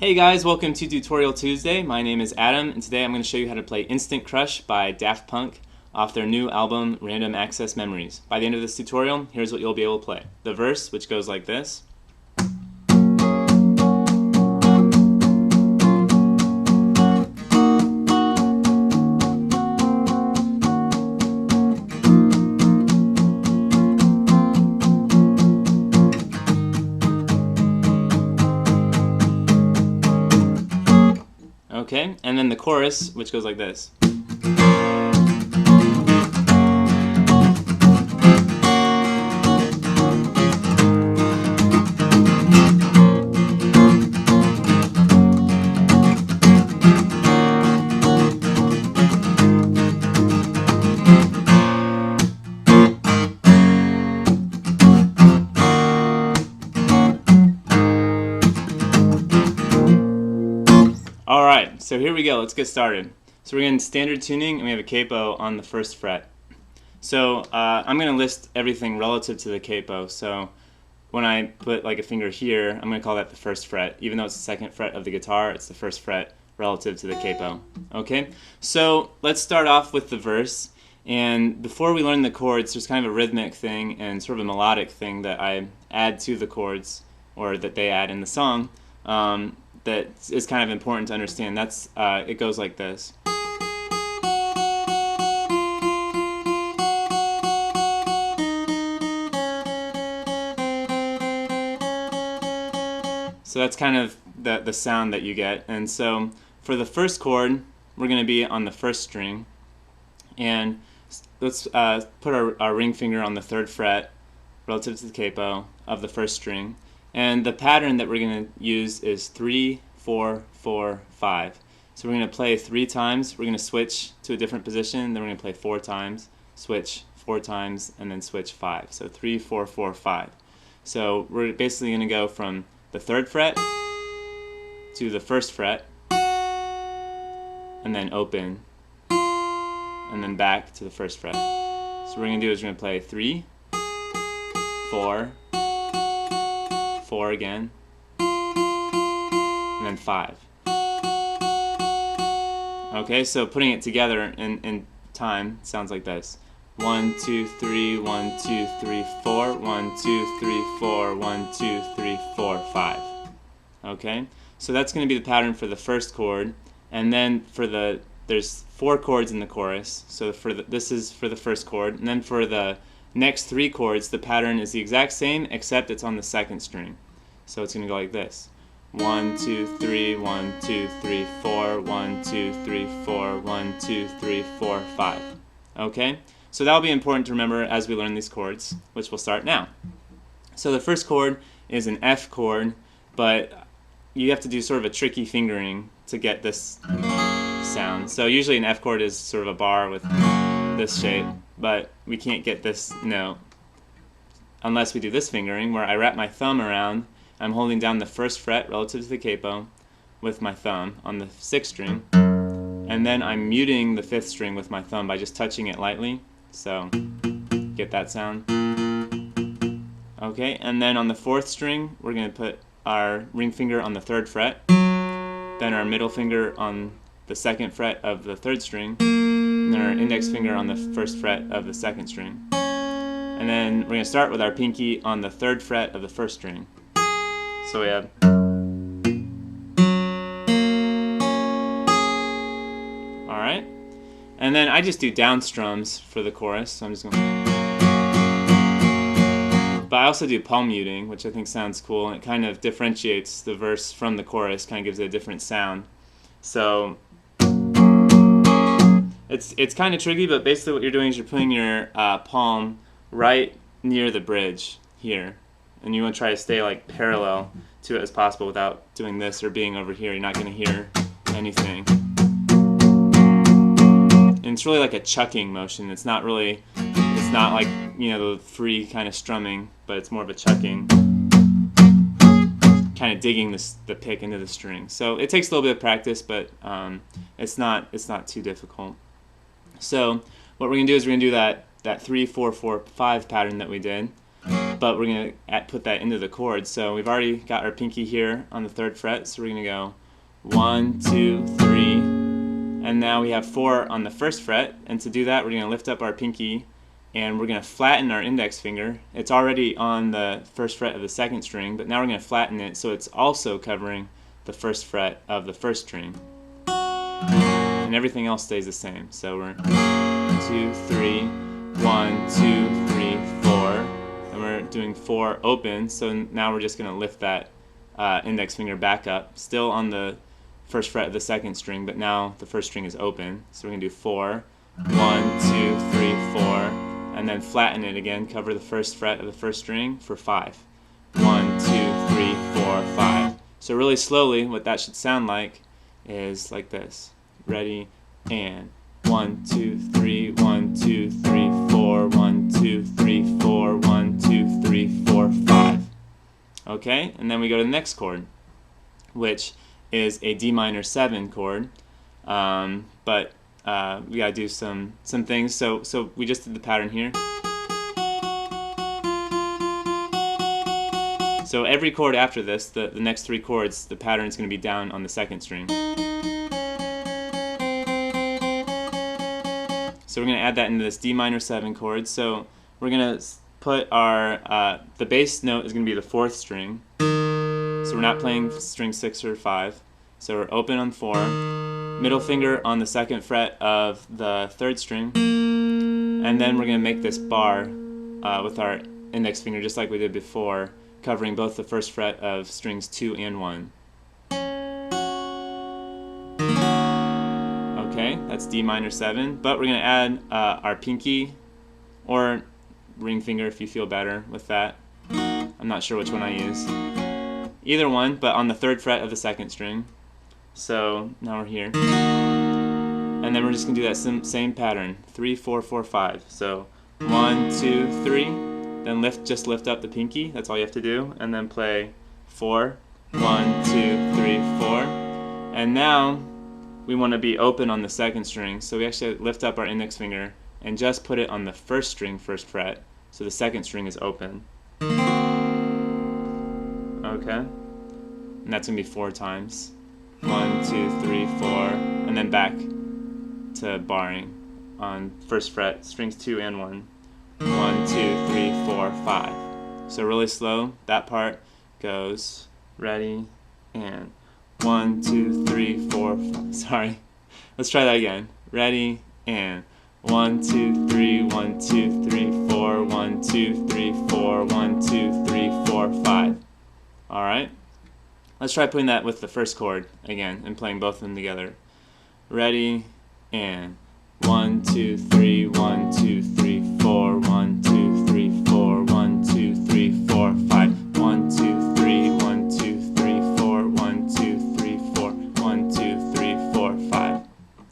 Hey guys, welcome to Tutorial Tuesday. My name is Adam, and today I'm going to show you how to play Instant Crush by Daft Punk off their new album, Random Access Memories. By the end of this tutorial, here's what you'll be able to play. The verse, which goes like this. Okay, and then the chorus, which goes like this. Alright, so here we go, let's get started. So we're getting standard tuning and we have a capo on the first fret. So I'm going to list everything relative to the capo. So when I put like a finger here, I'm going to call that the first fret. Even though it's the second fret of the guitar, it's the first fret relative to the capo. Okay, so let's start off with the verse. And before we learn the chords, there's kind of a rhythmic thing and sort of a melodic thing that I add to the chords, or that they add in the song. That is kind of important to understand. That's it goes like this. So that's kind of the sound that you get. And so for the first chord, we're going to be on the first string, and let's put our ring finger on the third fret relative to the capo of the first string. And the pattern that we're going to use is 3, 4, 4, 5. So we're going to play 3 times, we're going to switch to a different position, then we're going to play 4 times, switch 4 times, and then switch 5. So 3, 4, 4, 5. So we're basically going to go from the third fret to the first fret, and then open, and then back to the first fret. So what we're going to do is we're going to play 3, 4, 4 again, and then 5. Okay, so putting it together in time sounds like this. 1, 2, 3, 1, 2, 3, 4, 1, 2, 3, 4, 1, 2, 3, 4, 5. Okay, so that's going to be the pattern for the first chord, and then for there's 4 chords in the chorus. So this is for the first chord, and then for the next 3 chords, the pattern is the exact same, except it's on the second string. So it's going to go like this. 1, 2, 3, 1, 2, 3, 4, 1, 2, 3, 4, 1, 2, 3, 4, 5. Okay? So that'll be important to remember as we learn these chords, which we'll start now. So the first chord is an F chord, but you have to do sort of a tricky fingering to get this sound. So usually an F chord is sort of a bar with this shape, but we can't get this note unless we do this fingering, where I wrap my thumb around. I'm holding down the first fret relative to the capo with my thumb on the 6th string, and then I'm muting the 5th string with my thumb by just touching it lightly. So get that sound. Okay, and then on the 4th string, we're going to put our ring finger on the 3rd fret, then our middle finger on the 2nd fret of the 3rd string, and then our index finger on the 1st fret of the 2nd string. And then we're going to start with our pinky on the 3rd fret of the 1st string. So we have, alright, and then I just do down strums for the chorus, so I'm just going to, but I also do palm muting, which I think sounds cool, and it kind of differentiates the verse from the chorus, kind of gives it a different sound. So it's kind of tricky, but basically what you're doing is you're putting your palm right near the bridge here, and you want to try to stay like parallel to it as possible without doing this or being over here. You're not going to hear anything. And it's really like a chucking motion. It's not like, the free kind of strumming, but it's more of a chucking, kind of digging the pick into the string. So it takes a little bit of practice, but it's not too difficult. So what we're going to do is we're going to do that 3, 4, 4, 5 pattern that we did. but we're going to put that into the chord. So we've already got our pinky here on the 3rd fret, so we're going to go 1, 2, 3, and now we have 4 on the 1st fret, and to do that we're going to lift up our pinky and we're going to flatten our index finger. It's already on the 1st fret of the 2nd string, but now we're going to flatten it so it's also covering the 1st fret of the 1st string. And everything else stays the same. So we're 2, 3, 1, 2, 3, 4, and we're doing 4 open, so now we're just going to lift that index finger back up, still on the 1st fret of the 2nd string, but now the 1st string is open. So we're going to do 4, 1, 2, 3, 4, and then flatten it again, cover the 1st fret of the 1st string for 5. 1, 2, 3, 4, 5. So really slowly, what that should sound like is like this. Ready, and 1, 2, 3, 1, 2, 3, 4, 1, 2, 3, 4, 1, 2, 3, 4, 5. Okay, and then we go to the next chord, which is a D minor 7 chord, but we gotta do some things. So we just did the pattern here. So every chord after this, the next 3 chords, the pattern is going to be down on the 2nd string. So we're going to add that into this D minor 7 chord. So we're going to put our, the bass note is going to be the 4th string. So we're not playing string 6 or 5. So we're open on 4, middle finger on the 2nd fret of the 3rd string, and then we're going to make this bar with our index finger just like we did before, covering both the 1st fret of strings 2 and 1. Okay, that's D minor 7, but we're going to add our pinky, or ring finger if you feel better with that. I'm not sure which one I use. Either one, but on the 3rd fret of the 2nd string. So now we're here. And then we're just going to do that same pattern. 3, 4, 4, 5. So 1, 2, 3. Then just lift up the pinky. That's all you have to do. And then play 4. 1, 2, 3, 4. And now we want to be open on the 2nd string. So we actually lift up our index finger and just put it on the 1st string, 1st fret. So the 2nd string is open. Okay. And that's going to be 4 times. 1, 2, 3, 4, and then back to barring on 1st fret, strings 2 and 1. 1, 2, 3, 4, 5. So really slow. That part goes ready and 1, 2, 3, 4. Sorry. Let's try that again. Ready and 1, 2, 3, 1, 2, 3, 4, 1, 2, 3, 4, 1, 2, 3, 4, 5. All right. Let's try putting that with the 1st chord again and playing both of them together. Ready and 1, 2, 3, 1, 2, 3, 4, 1, 2, 3, 4, 1, 2, 3, 4, 5. 1, 2, 3, 1, 2, 3, 4, 1, 2, 3, 4, 1, 2, 3, 4, 5.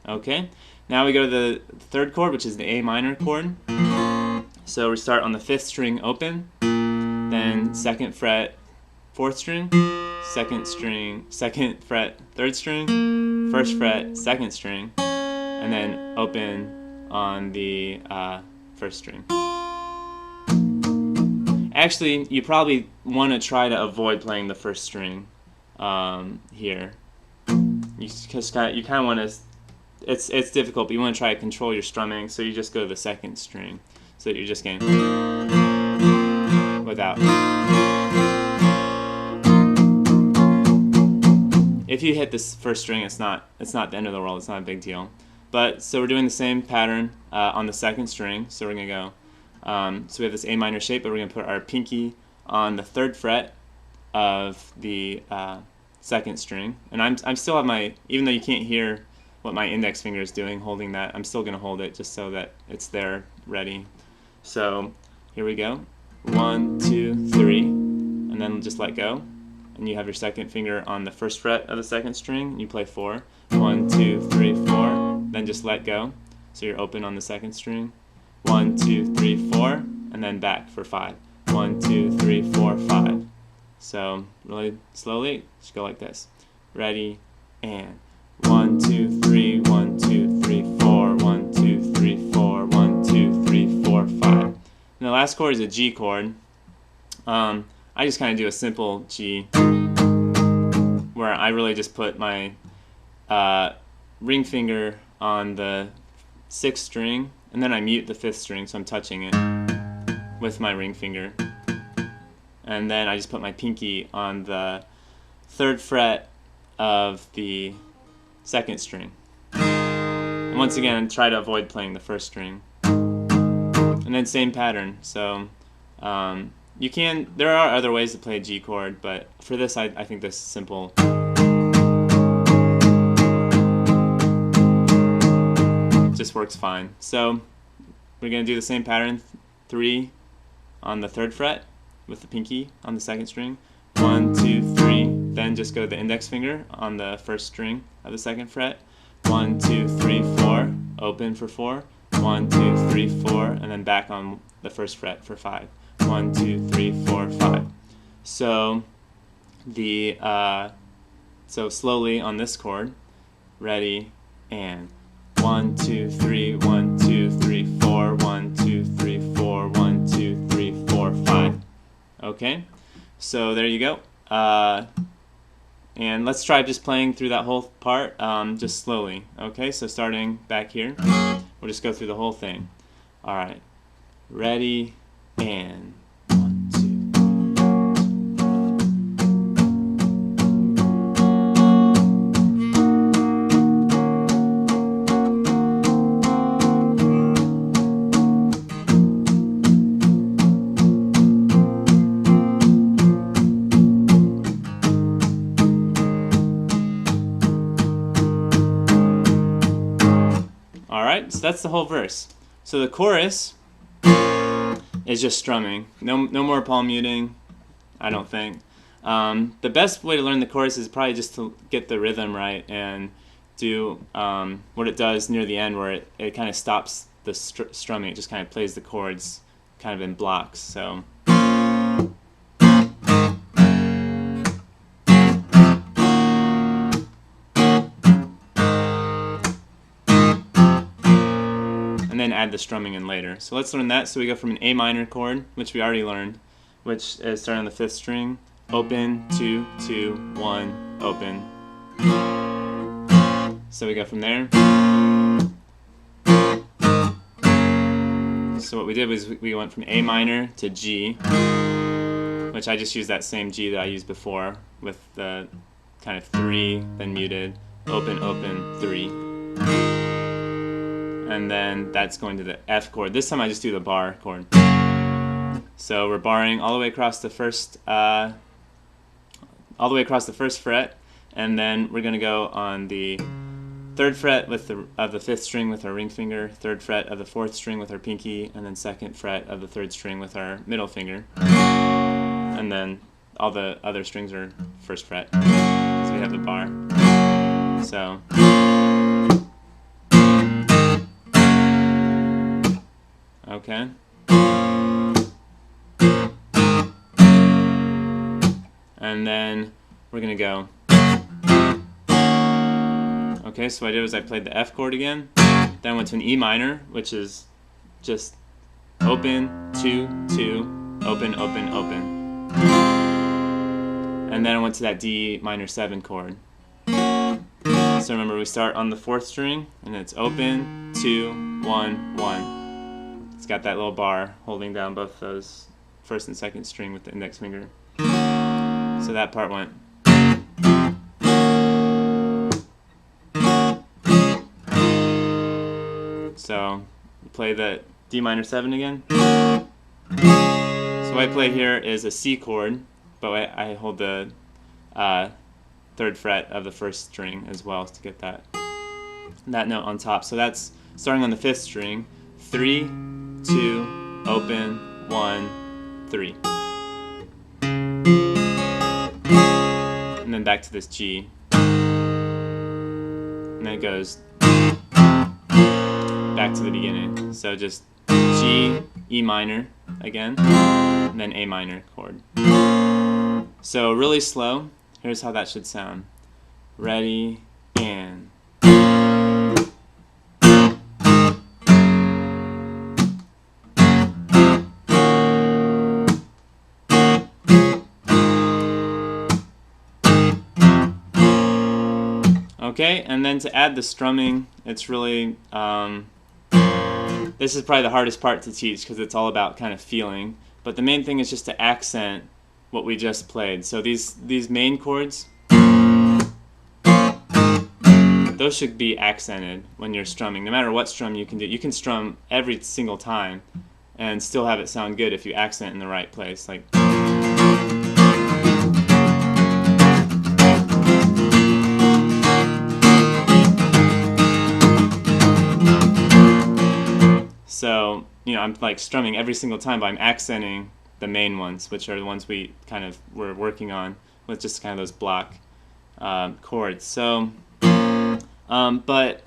Okay, now we go to the 3rd chord, which is the A minor chord. So we start on the 5th string open, then 2nd fret, 4th string, 2nd string, 2nd fret, 3rd string, 1st fret, 2nd string, and then open on the 1st string. Actually, you probably want to try to avoid playing the 1st string here. You kind of want to. It's difficult, but you want to try to control your strumming, so you just go to the 2nd string, so that you're just getting without. If you hit this 1st string, it's not the end of the world. It's not a big deal. But so we're doing the same pattern on the 2nd string. So we're gonna go. So we have this A minor shape, but we're gonna put our pinky on the 3rd fret of the 2nd string, and I'm still have my, even though you can't hear what my index finger is doing, holding that, I'm still gonna hold it just so that it's there, ready. So here we go. 1, 2, 3, and then just let go. And you have your 2nd finger on the 1st fret of the 2nd string, and you play 4. 1, 2, 3, 4, then just let go. So you're open on the 2nd string. 1, 2, 3, 4, and then back for 5. 1, 2, 3, 4, 5. So really slowly, just go like this. Ready, and 1, 2, 3, 1, 2, 3, 4, 1, 2, 3, 4, 1, 2, 3, 4, 5. And the last chord is a G chord. I just kind of do a simple G where I really just put my ring finger on the 6th string, and then I mute the 5th string, so I'm touching it with my ring finger. And then I just put my pinky on the 3rd fret of the 2nd string. And once again, try to avoid playing the 1st string. And then same pattern. So there are other ways to play a G chord, but for this I think this simple just works fine. So we're going to do the same pattern, 3 on the 3rd fret with the pinky on the 2nd string, 1, 2, 3, then just go to the index finger on the 1st string of the 2nd fret, 1, 2, 3, 4, open for 4, 1, 2, 3, 4, and then back on the 1st fret for 5, 1, 2, 3, 4, 5. So so slowly on this chord, ready, and 1, 2, 3, 1, 2, 3, 4, 1, 2, 3, 4, 1, 2, 3, 4, 5. Okay, so there you go. And let's try just playing through that whole part just slowly. Okay, so starting back here, we'll just go through the whole thing. Alright, ready, and 1, 2. Alright, so that's the whole verse. So the chorus is just strumming. No more palm muting, I don't think. The best way to learn the chorus is probably just to get the rhythm right and do what it does near the end, where it kind of stops the strumming. It just kind of plays the chords kind of in blocks. So and then add the strumming in later. So let's learn that. So we go from an A minor chord, which we already learned, which is starting on the 5th string, open, 2, 2, 1, open. So we go from there. So what we did was we went from A minor to G, which I just used that same G that I used before with the kind of 3, then muted, open, open, 3. And then that's going to the F chord. This time I just do the bar chord. So we're barring all the way across the first fret, and then we're going to go on the 3rd fret of the 5th string with our ring finger, 3rd fret of the 4th string with our pinky, and then 2nd fret of the 3rd string with our middle finger. And then all the other strings are 1st fret, so we have the bar. So okay. And then we're going to go. Okay, so what I did was I played the F chord again, then I went to an E minor, which is just open, 2, 2, open, open, open. And then I went to that D minor 7 chord. So remember, we start on the 4th string, and it's open, 2, 1, 1. It's got that little bar holding down both those 1st and 2nd string with the index finger. So that part went. So play the D minor 7 again. So what I play here is a C chord, but I hold the 3rd fret of the 1st string as well to get that note on top. So that's starting on the 5th string, 3, 2, open, 1, 3. And then back to this G. And then it goes back to the beginning. So just G, E minor again, and then A minor chord. So really slow. Here's how that should sound. Ready, and. Okay, and then to add the strumming, it's really, this is probably the hardest part to teach because it's all about kind of feeling. But the main thing is just to accent what we just played. So these main chords, those should be accented when you're strumming. No matter what strum you can do, you can strum every single time and still have it sound good if you accent in the right place. Like. So, you know, I'm like strumming every single time, but I'm accenting the main ones, which are the ones we kind of were working on with just kind of those block chords. So, but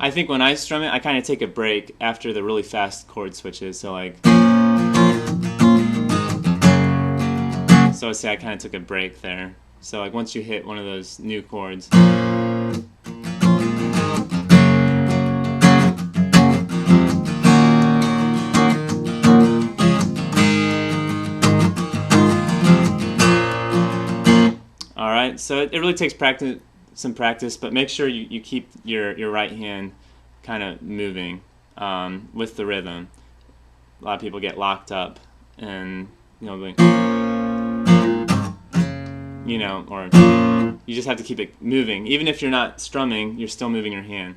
I think when I strum it, I kind of take a break after the really fast chord switches. So like, so say I kind of took a break there. So like once you hit one of those new chords. Alright, so it really takes some practice, but make sure you keep your right hand kind of moving with the rhythm. A lot of people get locked up and, you know, going, you know, or you just have to keep it moving. Even if you're not strumming, you're still moving your hand.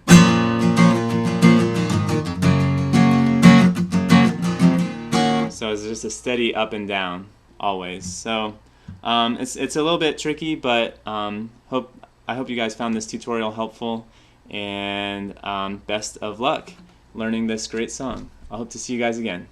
So it's just a steady up and down always. So it's a little bit tricky, but I hope you guys found this tutorial helpful, and best of luck learning this great song. I hope to see you guys again.